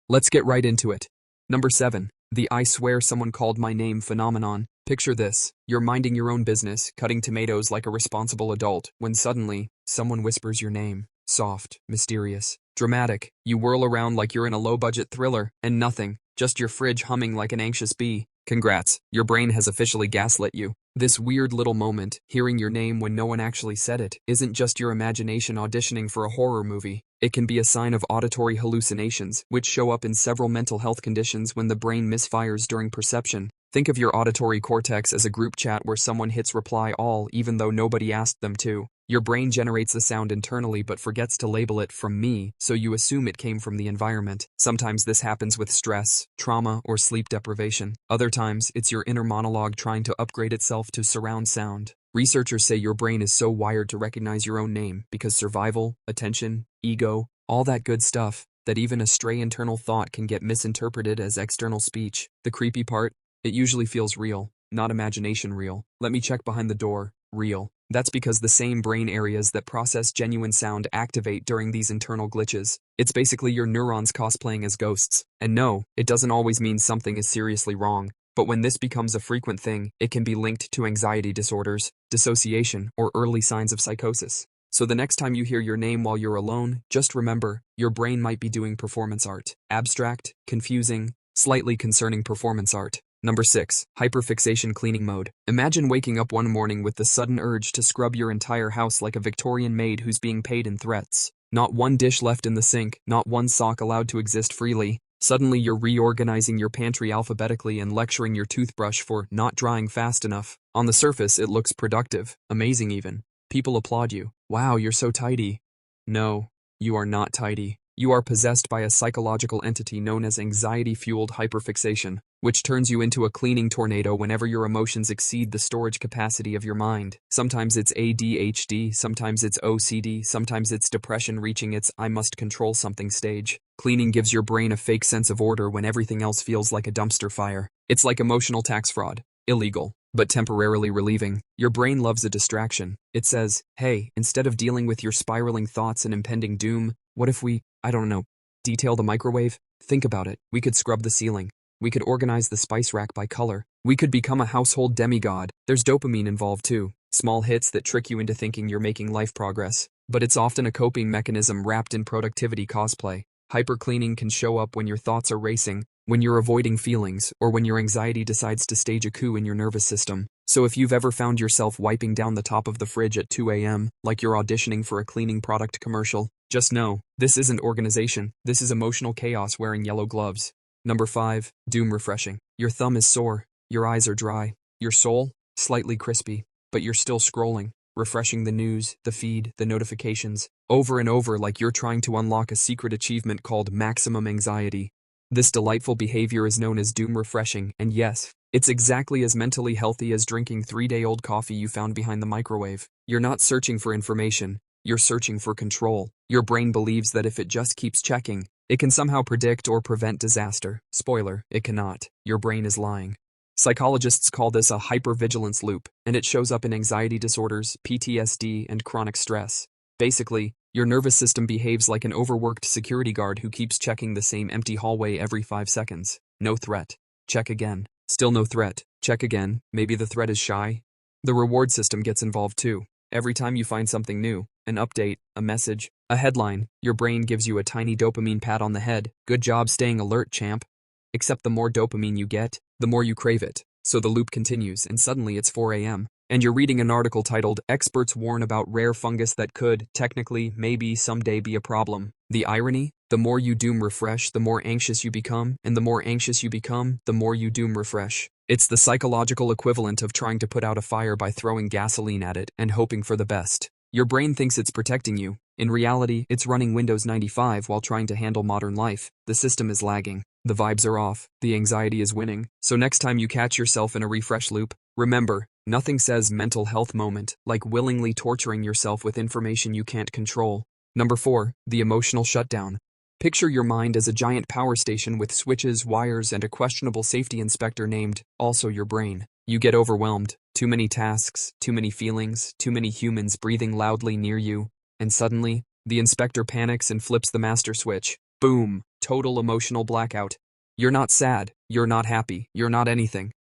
Let's get right into it. Number 7. The "I swear someone called my name" phenomenon. Picture this. You're minding your own business, cutting tomatoes like a responsible adult, when suddenly, someone whispers your name. Soft, mysterious, dramatic. You whirl around like you're in a low-budget thriller, and nothing, just your fridge humming like an anxious bee. Congrats, your brain has officially gaslit you. This weird little moment, hearing your name when no one actually said it, isn't just your imagination auditioning for a horror movie. It can be a sign of auditory hallucinations, which show up in several mental health conditions when the brain misfires during perception. Think of your auditory cortex as a group chat where someone hits reply all even though nobody asked them to. Your brain generates the sound internally but forgets to label it "from me," so you assume it came from the environment. Sometimes this happens with stress, trauma, or sleep deprivation. Other times, it's your inner monologue trying to upgrade itself to surround sound. Researchers say your brain is so wired to recognize your own name because survival, attention, ego, all that good stuff, that even a stray internal thought can get misinterpreted as external speech. The creepy part? It usually feels real, not imagination real. Let me check behind the door. Real. That's because the same brain areas that process genuine sound activate during these internal glitches. It's basically your neurons cosplaying as ghosts. And no, it doesn't always mean something is seriously wrong. But when this becomes a frequent thing, it can be linked to anxiety disorders, dissociation, or early signs of psychosis. So the next time you hear your name while you're alone, just remember, your brain might be doing performance art. Abstract, confusing, slightly concerning performance art. Number 6. Hyper-Fixation cleaning mode. Imagine waking up one morning with the sudden urge to scrub your entire house like a Victorian maid who's being paid in threats. Not one dish left in the sink, not one sock allowed to exist freely. Suddenly you're reorganizing your pantry alphabetically and lecturing your toothbrush for not drying fast enough. On the surface, it looks productive, amazing even. People applaud you. Wow, you're so tidy. No, you are not tidy. You are possessed by a psychological entity known as anxiety-fueled hyperfixation, which turns you into a cleaning tornado whenever your emotions exceed the storage capacity of your mind. Sometimes it's ADHD, sometimes it's OCD, sometimes it's depression reaching its "I must control something" stage. Cleaning gives your brain a fake sense of order when everything else feels like a dumpster fire. It's like emotional tax fraud. Illegal, but temporarily relieving. Your brain loves a distraction. It says, hey, instead of dealing with your spiraling thoughts and impending doom, what if we, detail the microwave? Think about it. We could scrub the ceiling. We could organize the spice rack by color. We could become a household demigod. There's dopamine involved too. Small hits that trick you into thinking you're making life progress. But it's often a coping mechanism wrapped in productivity cosplay. Hyper-cleaning can show up when your thoughts are racing, when you're avoiding feelings, or when your anxiety decides to stage a coup in your nervous system. So if you've ever found yourself wiping down the top of the fridge at 2 a.m., like you're auditioning for a cleaning product commercial, just know, this isn't organization, this is emotional chaos wearing yellow gloves. Number 5. Doom refreshing. Your thumb is sore, your eyes are dry, your soul, slightly crispy, but you're still scrolling, refreshing the news, the feed, the notifications, over and over like you're trying to unlock a secret achievement called maximum anxiety. This delightful behavior is known as doom refreshing, and yes, it's exactly as mentally healthy as drinking 3-day-old coffee you found behind the microwave. You're not searching for information, you're searching for control. Your brain believes that if it just keeps checking, it can somehow predict or prevent disaster. Spoiler, it cannot. Your brain is lying. Psychologists call this a hypervigilance loop, and it shows up in anxiety disorders, PTSD, and chronic stress. Basically, your nervous system behaves like an overworked security guard who keeps checking the same empty hallway every 5 seconds. No threat. Check again. Still no threat. Check again. Maybe the threat is shy. The reward system gets involved too. Every time you find something new, an update, a message, a headline, your brain gives you a tiny dopamine pat on the head. Good job staying alert, champ. Except the more dopamine you get, the more you crave it. So the loop continues, and suddenly it's 4 a.m. And you're reading an article titled, "Experts Warn About Rare Fungus That Could, Technically, Maybe, Someday Be a Problem." The irony? The more you doom refresh, the more anxious you become, and the more anxious you become, the more you doom refresh. It's the psychological equivalent of trying to put out a fire by throwing gasoline at it and hoping for the best. Your brain thinks it's protecting you. In reality, it's running Windows 95 while trying to handle modern life. The system is lagging. The vibes are off. The anxiety is winning. So next time you catch yourself in a refresh loop, remember, nothing says mental health moment like willingly torturing yourself with information you can't control. Number 4. The emotional shutdown. Picture your mind as a giant power station with switches, wires, and a questionable safety inspector named, also your brain. You get overwhelmed. Too many tasks, too many feelings, too many humans breathing loudly near you. And suddenly, the inspector panics and flips the master switch. Boom! total emotional blackout. You're not sad, you're not happy, you're not anything.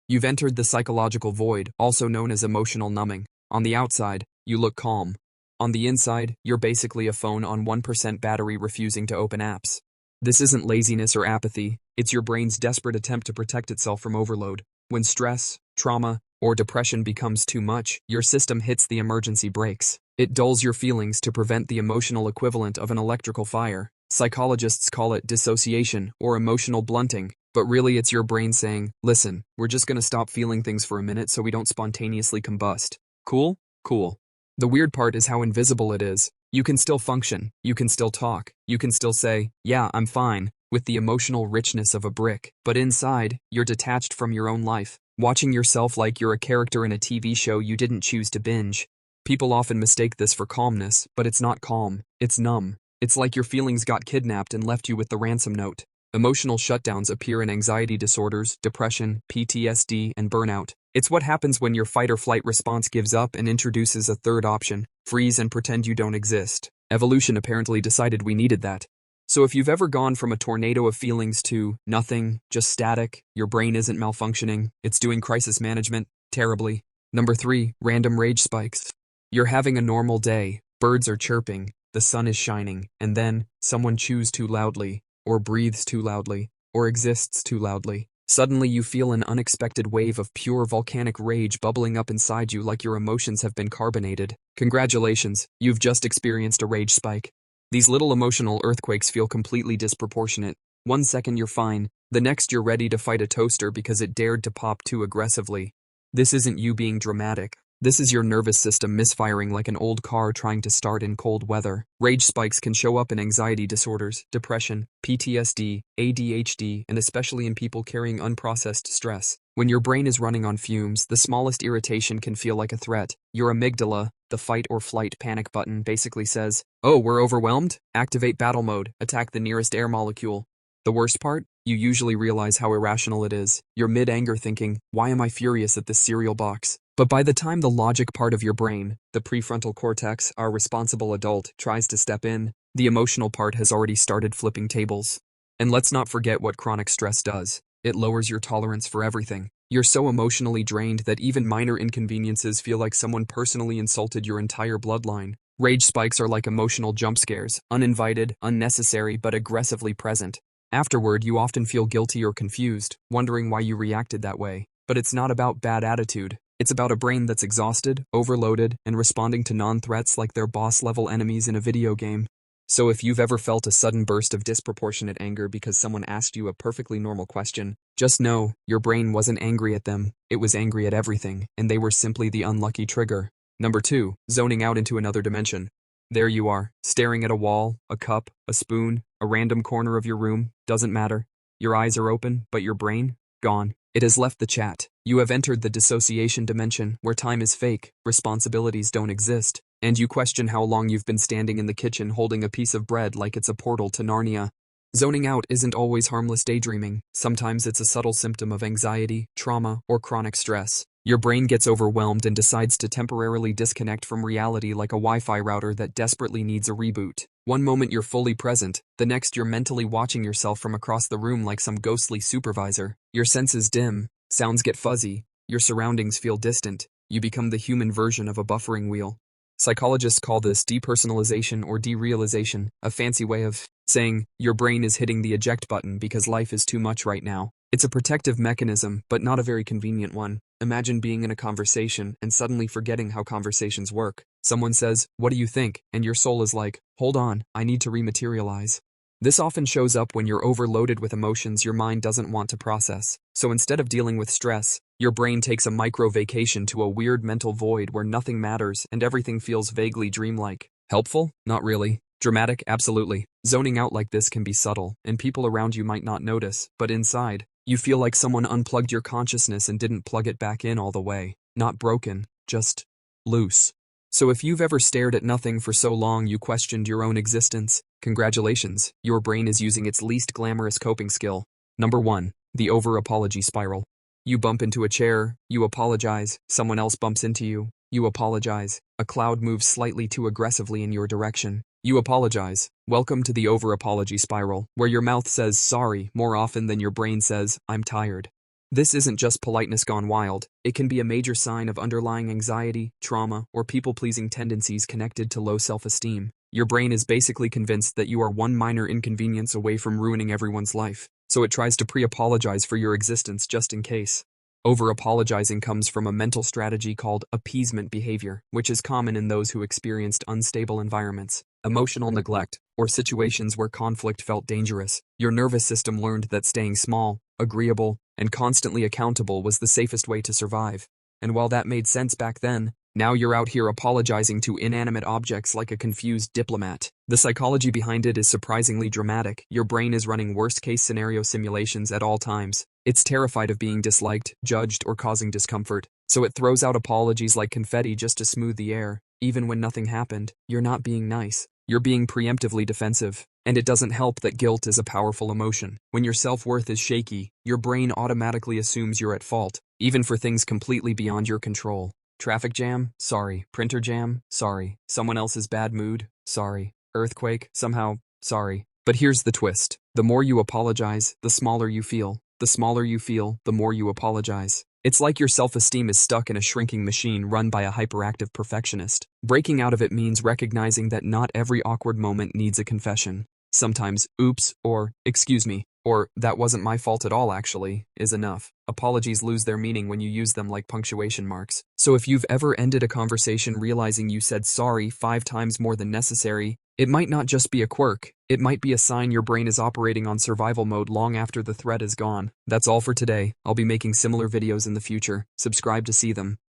You've entered the psychological void, also known as emotional numbing. On the outside, you look calm. On the inside, you're basically a phone on 1% battery refusing to open apps. This isn't laziness or apathy, it's your brain's desperate attempt to protect itself from overload. When stress, trauma, or depression becomes too much, your system hits the emergency brakes. It dulls your feelings to prevent the emotional equivalent of an electrical fire. Psychologists call it dissociation or emotional blunting, but really it's your brain saying, listen, we're just gonna stop feeling things for a minute so we don't spontaneously combust. Cool? Cool. The weird part is how invisible it is. You can still function, you can still talk, you can still say, yeah, I'm fine, with the emotional richness of a brick, but inside, you're detached from your own life, watching yourself like you're a character in a TV show you didn't choose to binge. People often mistake this for calmness, but it's not calm, it's numb. It's like your feelings got kidnapped and left you with the ransom note. Emotional shutdowns appear in anxiety disorders, depression, PTSD, and burnout. It's what happens when your fight or flight response gives up and introduces a third option: freeze and pretend you don't exist. Evolution apparently decided we needed that. So if you've ever gone from a tornado of feelings to nothing, just static, your brain isn't malfunctioning, it's doing crisis management terribly. Number 3, random rage spikes. You're having a normal day, birds are chirping, the sun is shining, and then someone chews too loudly, or breathes too loudly, or exists too loudly. Suddenly you feel an unexpected wave of pure volcanic rage bubbling up inside you like your emotions have been carbonated. Congratulations, you've just experienced a rage spike. These little emotional earthquakes feel completely disproportionate. One second you're fine, the next you're ready to fight a toaster because it dared to pop too aggressively. This isn't you being dramatic. This is your nervous system misfiring like an old car trying to start in cold weather. Rage spikes can show up in anxiety disorders, depression, PTSD, ADHD, and especially in people carrying unprocessed stress. When your brain is running on fumes, the smallest irritation can feel like a threat. Your amygdala, the fight or flight panic button, basically says, "Oh, we're overwhelmed? Activate battle mode, attack the nearest air molecule." The worst part? You usually realize how irrational it is. You're mid-anger thinking, why am I furious at this cereal box? But by the time the logic part of your brain, the prefrontal cortex, our responsible adult, tries to step in, the emotional part has already started flipping tables. And let's not forget what chronic stress does. It lowers your tolerance for everything. You're so emotionally drained that even minor inconveniences feel like someone personally insulted your entire bloodline. Rage spikes are like emotional jump scares, uninvited, unnecessary, but aggressively present. Afterward, you often feel guilty or confused, wondering why you reacted that way. But it's not about bad attitude. It's about a brain that's exhausted, overloaded, and responding to non-threats like they're boss-level enemies in a video game. So if you've ever felt a sudden burst of disproportionate anger because someone asked you a perfectly normal question, just know, your brain wasn't angry at them, it was angry at everything, and they were simply the unlucky trigger. Number 2, zoning out into another dimension. There you are, staring at a wall, a cup, a spoon, a random corner of your room, doesn't matter. Your eyes are open, but your brain? Gone. It has left the chat. You have entered the dissociation dimension, where time is fake, responsibilities don't exist, and you question how long you've been standing in the kitchen holding a piece of bread like it's a portal to Narnia. Zoning out isn't always harmless daydreaming. Sometimes it's a subtle symptom of anxiety, trauma, or chronic stress. Your brain gets overwhelmed and decides to temporarily disconnect from reality like a Wi-Fi router that desperately needs a reboot. One moment you're fully present, the next you're mentally watching yourself from across the room like some ghostly supervisor. Your senses dim, sounds get fuzzy, your surroundings feel distant, you become the human version of a buffering wheel. Psychologists call this depersonalization or derealization, a fancy way of saying your brain is hitting the eject button because life is too much right now. It's a protective mechanism, but not a very convenient one. Imagine being in a conversation and suddenly forgetting how conversations work. Someone says, "What do you think?" and your soul is like, "Hold on, I need to rematerialize." This often shows up when you're overloaded with emotions your mind doesn't want to process. So instead of dealing with stress, your brain takes a micro-vacation to a weird mental void where nothing matters and everything feels vaguely dreamlike. Helpful? Not really. Dramatic? Absolutely. Zoning out like this can be subtle, and people around you might not notice, but inside, you feel like someone unplugged your consciousness and didn't plug it back in all the way. Not broken, just loose. So if you've ever stared at nothing for so long you questioned your own existence, congratulations, your brain is using its least glamorous coping skill. Number 1, the over-apology spiral. You bump into a chair, you apologize, someone else bumps into you, you apologize, a cloud moves slightly too aggressively in your direction, You apologize. Welcome to the over-apology spiral, where your mouth says sorry more often than your brain says, I'm tired. This isn't just politeness gone wild, it can be a major sign of underlying anxiety, trauma, or people-pleasing tendencies connected to low self-esteem. Your brain is basically convinced that you are one minor inconvenience away from ruining everyone's life, so it tries to pre-apologize for your existence just in case. Over-apologizing comes from a mental strategy called appeasement behavior, which is common in those who experienced unstable environments, emotional neglect, or situations where conflict felt dangerous. Your nervous system learned that staying small, agreeable, and constantly accountable was the safest way to survive. And while that made sense back then, now you're out here apologizing to inanimate objects like a confused diplomat. The psychology behind it is surprisingly dramatic. Your brain is running worst-case scenario simulations at all times. It's terrified of being disliked, judged, or causing discomfort, so it throws out apologies like confetti just to smooth the air. Even when nothing happened, you're not being nice. You're being preemptively defensive. And it doesn't help that guilt is a powerful emotion. When your self-worth is shaky, your brain automatically assumes you're at fault, even for things completely beyond your control. Traffic jam? Sorry. Printer jam? Sorry. Someone else's bad mood? Sorry. Earthquake? Somehow? Sorry. But here's the twist. The more you apologize, the smaller you feel. The smaller you feel, the more you apologize. It's like your self-esteem is stuck in a shrinking machine run by a hyperactive perfectionist. Breaking out of it means recognizing that not every awkward moment needs a confession. Sometimes, oops, or, excuse me, or, that wasn't my fault at all actually, is enough. Apologies lose their meaning when you use them like punctuation marks. So if you've ever ended a conversation realizing you said sorry 5 times more than necessary, it might not just be a quirk, it might be a sign your brain is operating on survival mode long after the threat is gone. That's all for today. I'll be making similar videos in the future. Subscribe to see them.